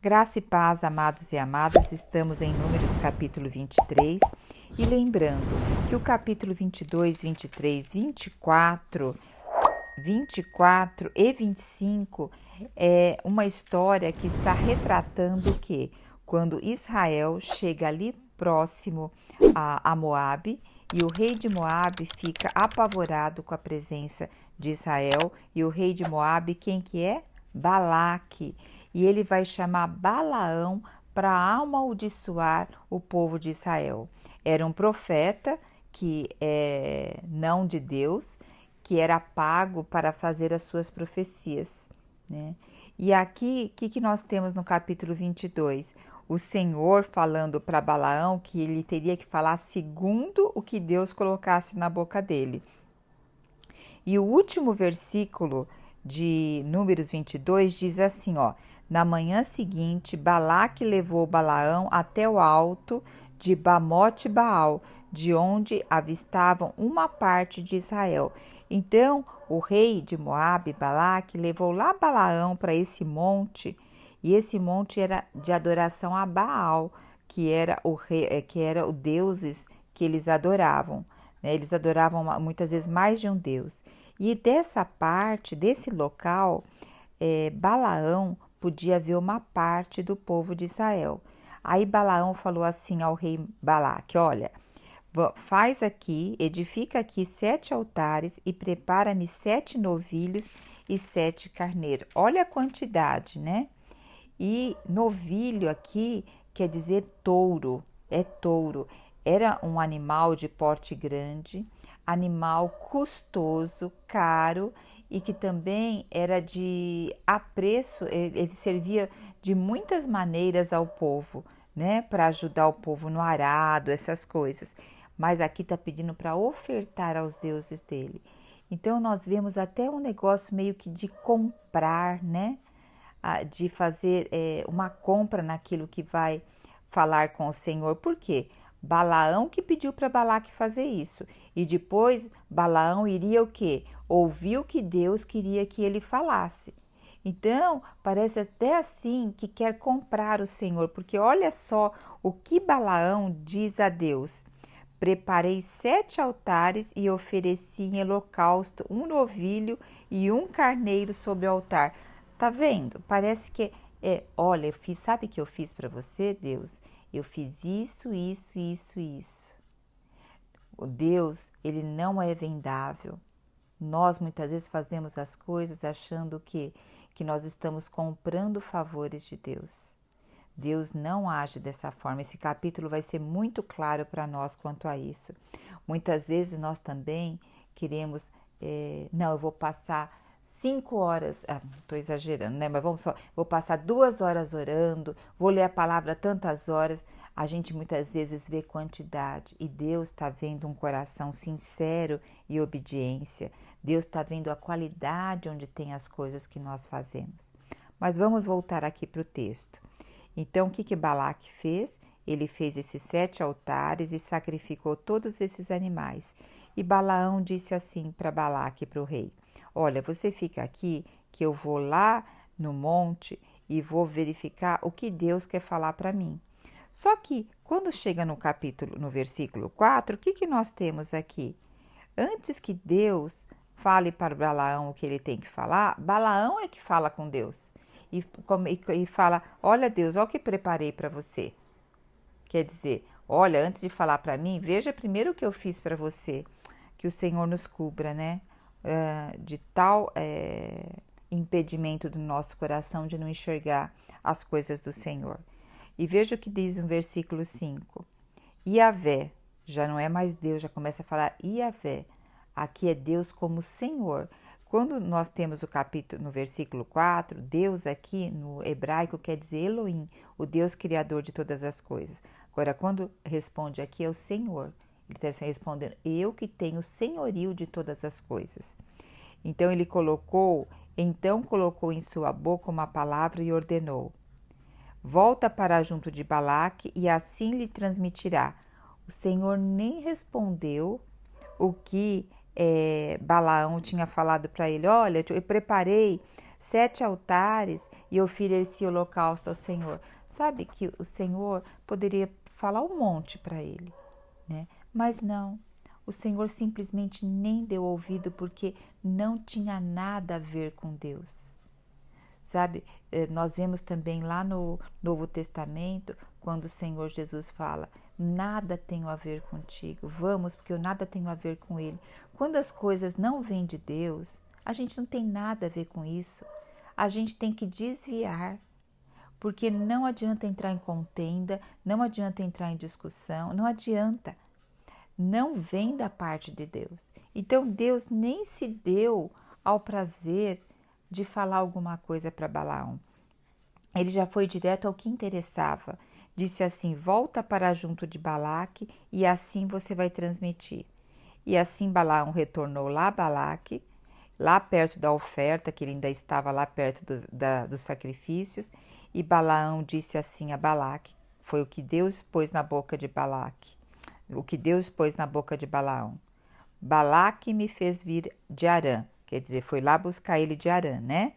Graça e paz, amados e amadas, estamos em Números capítulo 23 e lembrando que o capítulo 22, 23, 24 e 25 é uma história que está retratando o que? Quando Israel chega ali próximo a Moabe e o rei de Moabe fica apavorado com a presença de Israel e o rei de Moabe, quem que é? Balaque. E ele vai chamar Balaão para amaldiçoar o povo de Israel. Era um profeta que é não de Deus, que era pago para fazer as suas profecias, né? E aqui, o que nós temos no capítulo 22? O Senhor falando para Balaão que ele teria que falar segundo o que Deus colocasse na boca dele. E o último versículo de Números 22 diz assim, ó: na manhã seguinte, Balaque levou Balaão até o alto de Bamote Baal, de onde avistavam uma parte de Israel. Então, o rei de Moabe, Balaque, levou lá Balaão para esse monte, e esse monte era de adoração a Baal, que era o deuses que eles adoravam. Eles adoravam muitas vezes mais de um deus. E dessa parte, desse local, Balaão podia ver uma parte do povo de Israel. Aí Balaão falou assim ao rei Balaque: olha, faz aqui, edifica aqui 7 altares e prepara-me 7 novilhos e 7 carneiros. Olha a quantidade, né? E novilho aqui quer dizer touro, é touro. Era um animal de porte grande, animal custoso, caro e que também era de apreço, ele servia de muitas maneiras ao povo, né? Para ajudar o povo no arado, essas coisas. Mas aqui está pedindo para ofertar aos deuses dele. Então nós vemos até um negócio meio que de comprar, né? De fazer uma compra naquilo que vai falar com o Senhor. Por quê? Balaão que pediu para Balaque fazer isso. E depois Balaão iria o quê? Ouvir o que Deus queria que ele falasse. Então, parece até assim que quer comprar o Senhor, porque olha só o que Balaão diz a Deus. Preparei 7 altares e ofereci em holocausto um novilho e um carneiro sobre o altar. Tá vendo? Parece que olha, sabe o que eu fiz para você, Deus? Eu fiz isso, isso, isso, isso. O Deus, ele não é vendável. Nós muitas vezes fazemos as coisas achando que nós estamos comprando favores de Deus. Deus não age dessa forma. Esse capítulo vai ser muito claro para nós quanto a isso. Muitas vezes nós também queremos, não, eu vou passar 5 horas, estou exagerando, né? Mas vou passar 2 horas orando, vou ler a palavra tantas horas. A gente muitas vezes vê quantidade e Deus está vendo um coração sincero e obediência. Deus está vendo a qualidade onde tem as coisas que nós fazemos. Mas vamos voltar aqui para o texto. Então, o que Balaque fez? Ele fez esses 7 altares e sacrificou todos esses animais. E Balaão disse assim para Balaque, para o rei: olha, você fica aqui que eu vou lá no monte e vou verificar o que Deus quer falar para mim. Só que quando chega no versículo 4, o que nós temos aqui? Antes que Deus fale para Balaão o que ele tem que falar, Balaão é que fala com Deus. E fala: olha Deus, olha o que preparei para você. Quer dizer, olha, antes de falar para mim, veja primeiro o que eu fiz para você. Que o Senhor nos cubra, né? De tal impedimento do nosso coração de não enxergar as coisas do Senhor. E veja o que diz no versículo 5. Iavé, já não é mais Deus, já começa a falar Iavé. Aqui é Deus como Senhor. Quando nós temos o capítulo no versículo 4, Deus aqui no hebraico quer dizer Elohim, o Deus criador de todas as coisas. Agora, quando responde aqui é o Senhor, ele está respondendo: eu que tenho senhorio de todas as coisas. Então colocou em sua boca uma palavra e ordenou: volta para junto de Balaque e assim lhe transmitirá. O Senhor nem respondeu o que Balaão tinha falado para ele: olha, eu preparei 7 altares e ofereci holocausto ao Senhor. Sabe que o Senhor poderia falar um monte para ele, né? Mas não, o Senhor simplesmente nem deu ouvido porque não tinha nada a ver com Deus. Sabe, nós vemos também lá no Novo Testamento, quando o Senhor Jesus fala, nada tenho a ver contigo, vamos, porque eu nada tenho a ver com ele. Quando as coisas não vêm de Deus, a gente não tem nada a ver com isso, a gente tem que desviar, porque não adianta entrar em contenda, não adianta entrar em discussão, não adianta, não vem da parte de Deus. Então Deus nem se deu ao prazer de falar alguma coisa para Balaão. Ele já foi direto ao que interessava. Disse assim, volta para junto de Balaque e assim você vai transmitir. E assim Balaão retornou lá a Balaque, lá perto da oferta, que ele ainda estava lá perto dos sacrifícios, e Balaão disse assim a Balaque, foi o que Deus pôs na boca de Balaque, o que Deus pôs na boca de Balaão. Balaque me fez vir de Arã, quer dizer, foi lá buscar ele de Arã, né?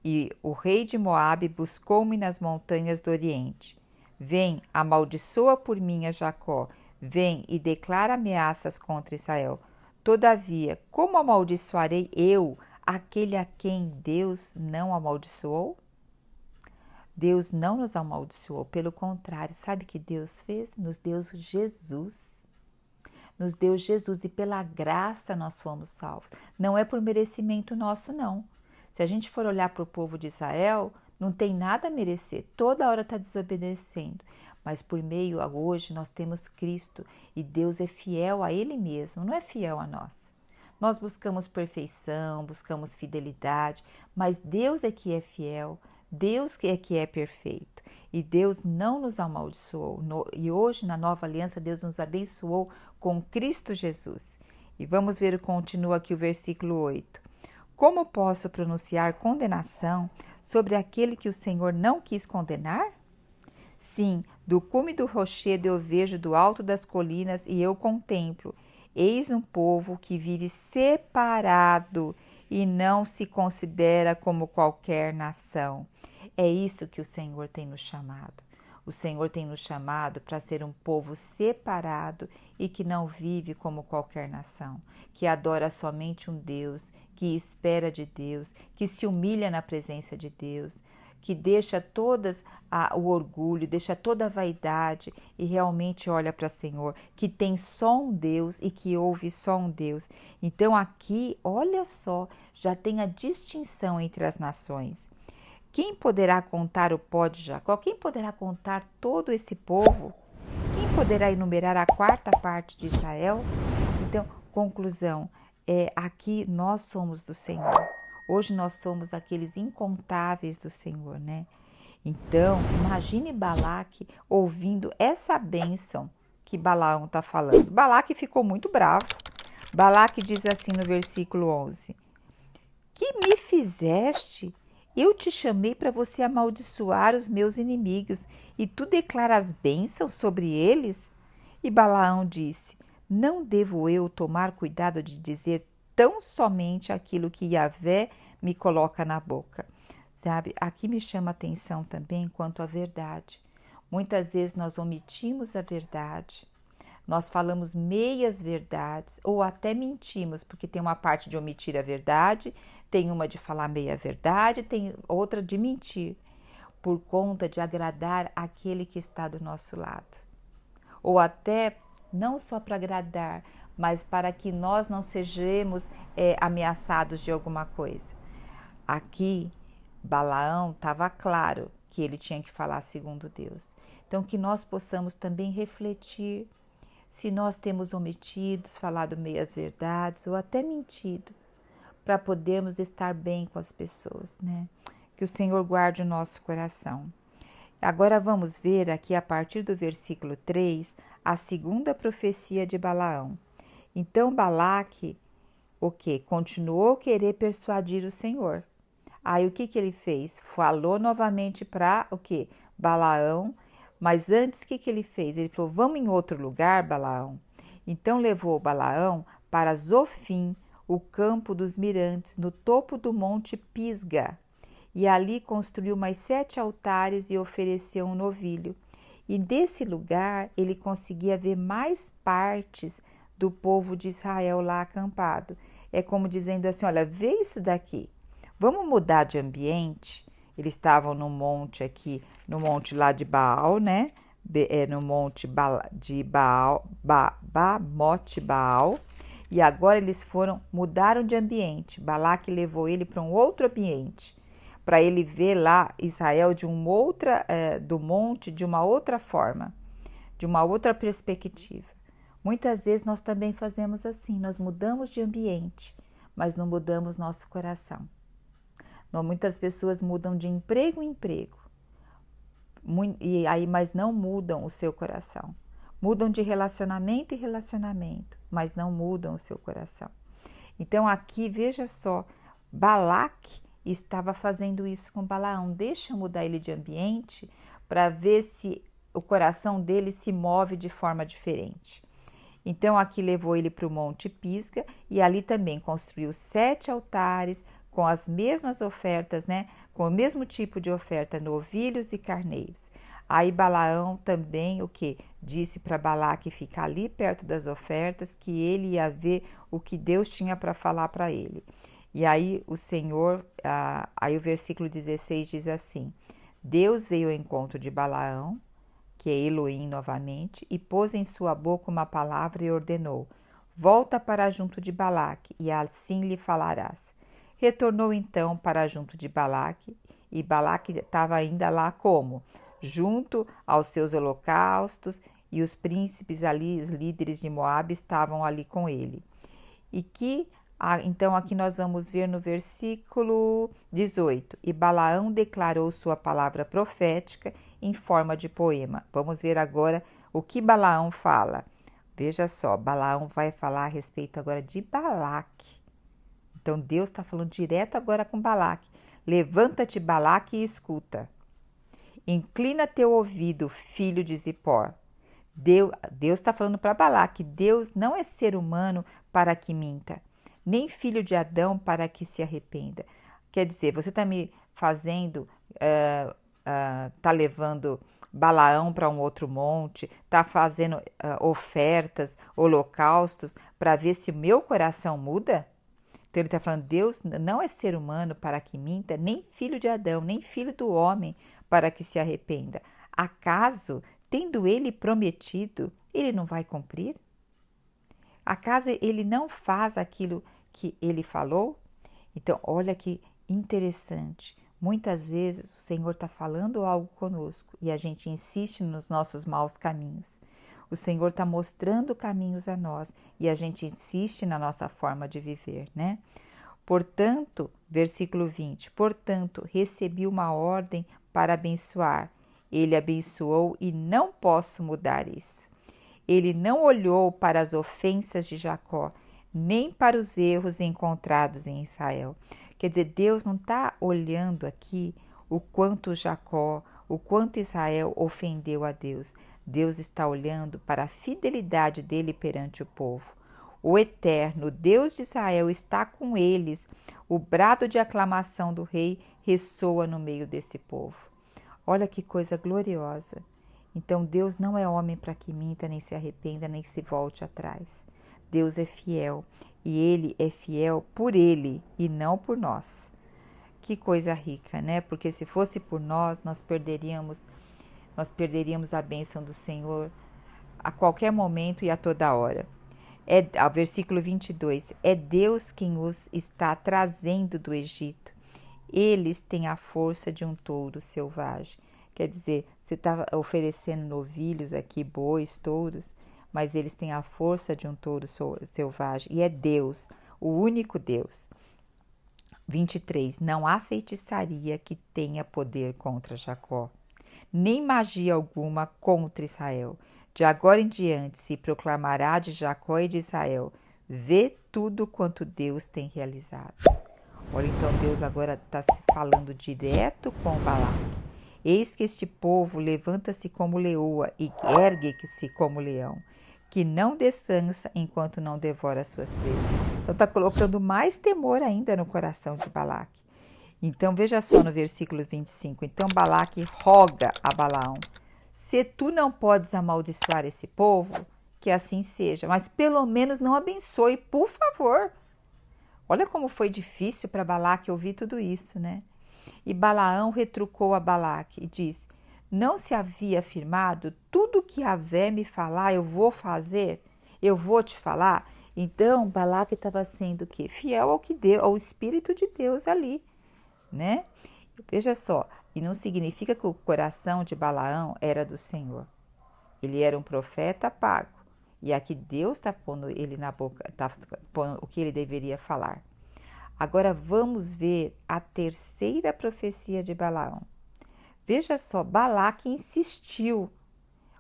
E o rei de Moabe buscou-me nas montanhas do Oriente. Vem, amaldiçoa por mim a Jacó, vem e declara ameaças contra Israel. Todavia, como amaldiçoarei eu aquele a quem Deus não amaldiçoou? Deus não nos amaldiçoou, pelo contrário, sabe o que Deus fez? Nos deu Jesus. Nos deu Jesus e pela graça nós fomos salvos. Não é por merecimento nosso, não. Se a gente for olhar para o povo de Israel, não tem nada a merecer, toda hora está desobedecendo. Mas por meio a hoje nós temos Cristo e Deus é fiel a Ele mesmo, não é fiel a nós. Nós buscamos perfeição, buscamos fidelidade, mas Deus é que é fiel, Deus é que é perfeito. E Deus não nos amaldiçoou. E hoje, na nova aliança, Deus nos abençoou com Cristo Jesus. E vamos ver, continua aqui o versículo 8. Como posso pronunciar condenação sobre aquele que o Senhor não quis condenar? Sim, do cume do rochedo eu vejo do alto das colinas e eu contemplo. Eis um povo que vive separado e não se considera como qualquer nação. É isso que o Senhor tem nos chamado. O Senhor tem nos chamado para ser um povo separado e que não vive como qualquer nação, que adora somente um Deus, que espera de Deus, que se humilha na presença de Deus, que deixa o orgulho, deixa toda a vaidade e realmente olha para o Senhor, que tem só um Deus e que ouve só um Deus. Então aqui, olha só, já tem a distinção entre as nações. Quem poderá contar o pó de Jacó? Quem poderá contar todo esse povo? Quem poderá enumerar a quarta parte de Israel? Então, conclusão, aqui nós somos do Senhor. Hoje nós somos aqueles incontáveis do Senhor, né? Então, imagine Balaque ouvindo essa bênção que Balaão está falando. Balaque ficou muito bravo. Balaque diz assim no versículo 11: Que me fizeste? Eu te chamei para você amaldiçoar os meus inimigos e tu declaras bênçãos sobre eles? E Balaão disse: Não devo eu tomar cuidado de dizer tão somente aquilo que Yahvé me coloca na boca? Sabe, aqui me chama a atenção também quanto à verdade. Muitas vezes nós omitimos a verdade, nós falamos meias verdades ou até mentimos, porque tem uma parte de omitir a verdade, tem uma de falar meia verdade, tem outra de mentir, por conta de agradar aquele que está do nosso lado. Ou até não só para agradar, mas para que nós não sejamos ameaçados de alguma coisa. Aqui, Balaão estava claro que ele tinha que falar segundo Deus. Então, que nós possamos também refletir se nós temos omitido, falado meias verdades ou até mentido, para podermos estar bem com as pessoas, né? Que o Senhor guarde o nosso coração. Agora vamos ver aqui a partir do versículo 3, a segunda profecia de Balaão. Então Balaque, continuou a querer persuadir o Senhor. Aí o que ele fez? Falou novamente para Balaão, mas antes o que ele fez? Ele falou, vamos em outro lugar, Balaão. Então levou Balaão para Zofim, o campo dos mirantes, no topo do monte Pisga. E ali construiu mais 7 altares e ofereceu um novilho. E desse lugar ele conseguia ver mais partes do povo de Israel lá acampado. É como dizendo assim, olha, vê isso daqui, vamos mudar de ambiente. Eles estavam no monte aqui, no monte lá de Baal, né? No monte de Baal, Bamote Baal. E agora eles mudaram de ambiente. Balaque levou ele para um outro ambiente, para ele ver lá Israel do monte de uma outra forma, de uma outra perspectiva. Muitas vezes nós também fazemos assim, nós mudamos de ambiente, mas não mudamos nosso coração. Muitas pessoas mudam de emprego em emprego, mas não mudam o seu coração. Mudam de relacionamento em relacionamento, mas não mudam o seu coração. Então aqui, veja só, Balaque estava fazendo isso com Balaão. Deixa eu mudar ele de ambiente para ver se o coração dele se move de forma diferente. Então aqui levou ele para o Monte Pisga e ali também construiu 7 altares com as mesmas ofertas, né? Com o mesmo tipo de oferta, novilhos e carneiros. Aí Balaão também disse para Balaque ficar ali perto das ofertas, que ele ia ver o que Deus tinha para falar para ele. E aí o Senhor, aí o versículo 16 diz assim: Deus veio ao encontro de Balaão, que é Elohim novamente, e pôs em sua boca uma palavra e ordenou: volta para junto de Balaque, e assim lhe falarás. Retornou então para junto de Balaque, e Balaque estava ainda lá como? Junto aos seus holocaustos, e os príncipes ali, os líderes de Moabe, estavam ali com ele. Então aqui nós vamos ver no versículo 18, e Balaão declarou sua palavra profética em forma de poema. Vamos ver agora o que Balaão fala. Veja só, Balaão vai falar a respeito agora de Balaque. Então Deus está falando direto agora com Balaque. Levanta-te, Balaque, e escuta. Inclina teu ouvido, filho de Zippor. Deus está falando para Balaque. Deus não é ser humano para que minta, nem filho de Adão para que se arrependa. Quer dizer, você está me fazendo, está levando Balaão para um outro monte, está fazendo ofertas, holocaustos, para ver se o meu coração muda? Então ele está falando, Deus não é ser humano para que minta, nem filho de Adão, nem filho do homem para que se arrependa. Acaso, tendo ele prometido, ele não vai cumprir? Acaso ele não faz aquilo que ele falou? Então, olha que interessante. Muitas vezes o Senhor está falando algo conosco e a gente insiste nos nossos maus caminhos. O Senhor está mostrando caminhos a nós e a gente insiste na nossa forma de viver, né? Portanto, versículo 20, portanto, recebi uma ordem para abençoar. Ele abençoou e não posso mudar isso. Ele não olhou para as ofensas de Jacó, nem para os erros encontrados em Israel. Quer dizer, Deus não está olhando aqui o quanto Jacó, o quanto Israel ofendeu a Deus. Deus está olhando para a fidelidade dele perante o povo. O eterno Deus de Israel está com eles. O brado de aclamação do rei ressoa no meio desse povo. Olha que coisa gloriosa. Então Deus não é homem para que minta, nem se arrependa, nem se volte atrás. Deus é fiel e Ele é fiel por Ele e não por nós. Que coisa rica, né? Porque se fosse por nós, nós perderíamos a bênção do Senhor a qualquer momento e a toda hora. Versículo 22, é Deus quem os está trazendo do Egito. Eles têm a força de um touro selvagem. Quer dizer, você está oferecendo novilhos aqui, bois, touros, mas eles têm a força de um touro selvagem. E é Deus, o único Deus. 23, não há feitiçaria que tenha poder contra Jacó, nem magia alguma contra Israel. De agora em diante se proclamará de Jacó e de Israel, vê tudo quanto Deus tem realizado. Olha, então Deus agora está se falando direto com Balaque. Eis que este povo levanta-se como leoa e ergue-se como leão. que não descansa enquanto não devora as suas presas. Então está colocando mais temor ainda no coração de Balaque. Então veja só no versículo 25. Então Balaque roga a Balaão: se tu não podes amaldiçoar esse povo, que assim seja, mas pelo menos não abençoe, por favor. Olha como foi difícil para Balaque ouvir tudo isso, né? E Balaão retrucou a Balaque e disse: não se havia afirmado, tudo que Yahvé me falar eu vou fazer, eu vou te falar. Então Balaque estava sendo o quê? Fiel ao que Deus, ao Espírito de Deus ali, né? Veja só, e não significa que o coração de Balaão era do Senhor. Ele era um profeta pago. E aqui Deus está pondo ele na boca, está pondo o que ele deveria falar. Agora vamos ver a terceira profecia de Balaão. Veja só, Balaque insistiu.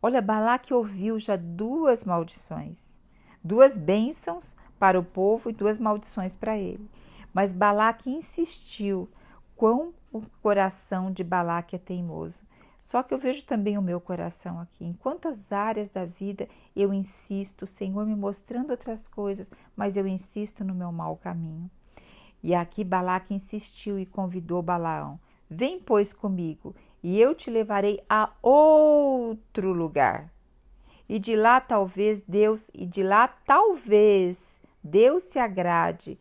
Olha, Balaque ouviu já 2 maldições. 2 bênçãos para o povo e 2 maldições para ele. Mas Balaque insistiu. Quão o coração de Balaque é teimoso. Só que eu vejo também o meu coração aqui. Em quantas áreas da vida eu insisto, o Senhor me mostrando outras coisas, mas eu insisto no meu mau caminho. E aqui Balaque insistiu e convidou Balaão: vem, pois, comigo, e eu te levarei a outro lugar. E de lá talvez Deus se agrade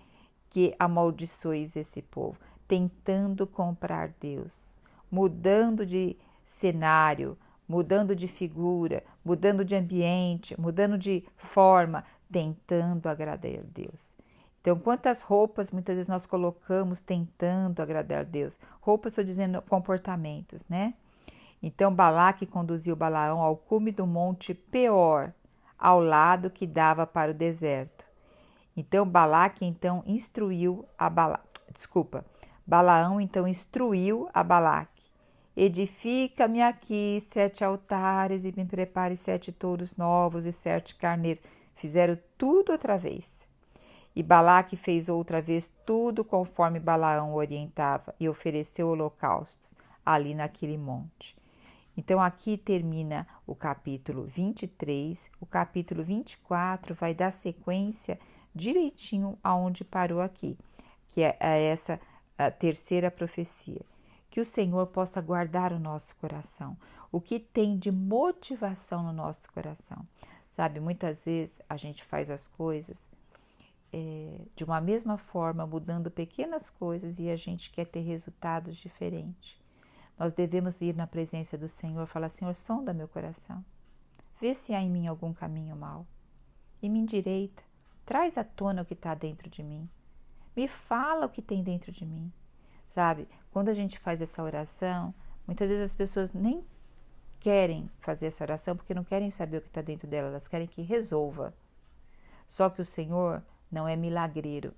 que amaldiçoes esse povo, tentando comprar Deus, mudando de cenário, mudando de figura, mudando de ambiente, mudando de forma, tentando agradar a Deus. Então, quantas roupas muitas vezes nós colocamos tentando agradar a Deus? Roupas, estou dizendo comportamentos, né? Então, Balaque conduziu Balaão ao cume do monte Peor, ao lado que dava para o deserto. Então, Balaão então instruiu a Balaque: edifica-me aqui 7 altares e me prepare 7 touros novos e 7 carneiros. Fizeram tudo outra vez. E Balaque fez outra vez tudo conforme Balaão orientava e ofereceu holocaustos ali naquele monte. Então aqui termina o capítulo 23, o capítulo 24 vai dar sequência direitinho aonde parou aqui, que é essa a terceira profecia. Que o Senhor possa guardar o nosso coração, o que tem de motivação no nosso coração. Sabe, muitas vezes a gente faz as coisas de uma mesma forma, mudando pequenas coisas e a gente quer ter resultados diferentes. Nós devemos ir na presença do Senhor e falar: Senhor, sonda meu coração, vê se há em mim algum caminho mau e me endireita, traz à tona o que está dentro de mim, me fala o que tem dentro de mim. Sabe, quando a gente faz essa oração, muitas vezes as pessoas nem querem fazer essa oração porque não querem saber o que está dentro dela, elas querem que resolva. Só que o Senhor não é milagreiro.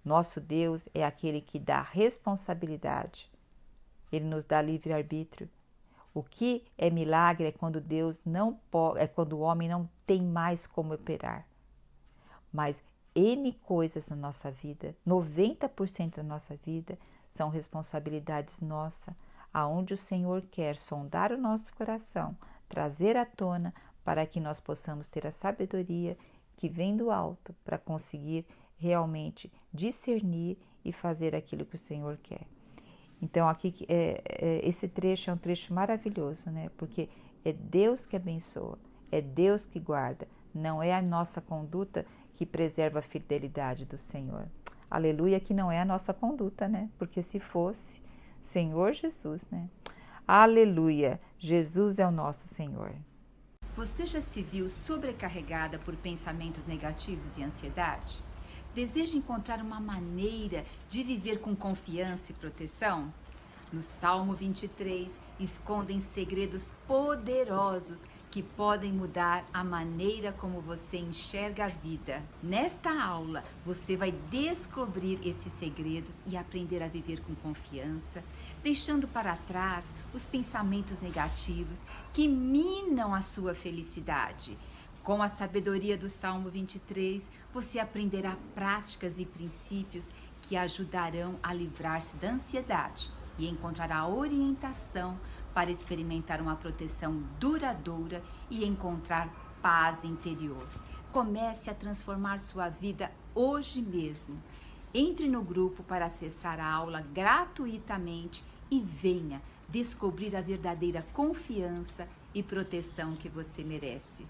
Nosso Deus é aquele que dá responsabilidade. Ele nos dá livre-arbítrio. O que é milagre é quando Deus não pode, é quando o homem não tem mais como operar. Mas N coisas na nossa vida, 90% da nossa vida, são responsabilidades nossas, aonde o Senhor quer sondar o nosso coração, trazer à tona para que nós possamos ter a sabedoria que vem do alto para conseguir realmente discernir e fazer aquilo que o Senhor quer. Então aqui esse trecho é um trecho maravilhoso, né? Porque é Deus que abençoa, é Deus que guarda, não é a nossa conduta que preserva a fidelidade do Senhor. Aleluia, que não é a nossa conduta, né? Porque se fosse, Senhor Jesus, né? Aleluia, Jesus é o nosso Senhor. Você já se viu sobrecarregada por pensamentos negativos e ansiedade? Deseja encontrar uma maneira de viver com confiança e proteção? No Salmo 23, escondem segredos poderosos que podem mudar a maneira como você enxerga a vida. Nesta aula, você vai descobrir esses segredos e aprender a viver com confiança, deixando para trás os pensamentos negativos que minam a sua felicidade. Com a sabedoria do Salmo 23, você aprenderá práticas e princípios que ajudarão a livrar-se da ansiedade e encontrará orientação para experimentar uma proteção duradoura e encontrar paz interior. Comece a transformar sua vida hoje mesmo. Entre no grupo para acessar a aula gratuitamente e venha descobrir a verdadeira confiança e proteção que você merece.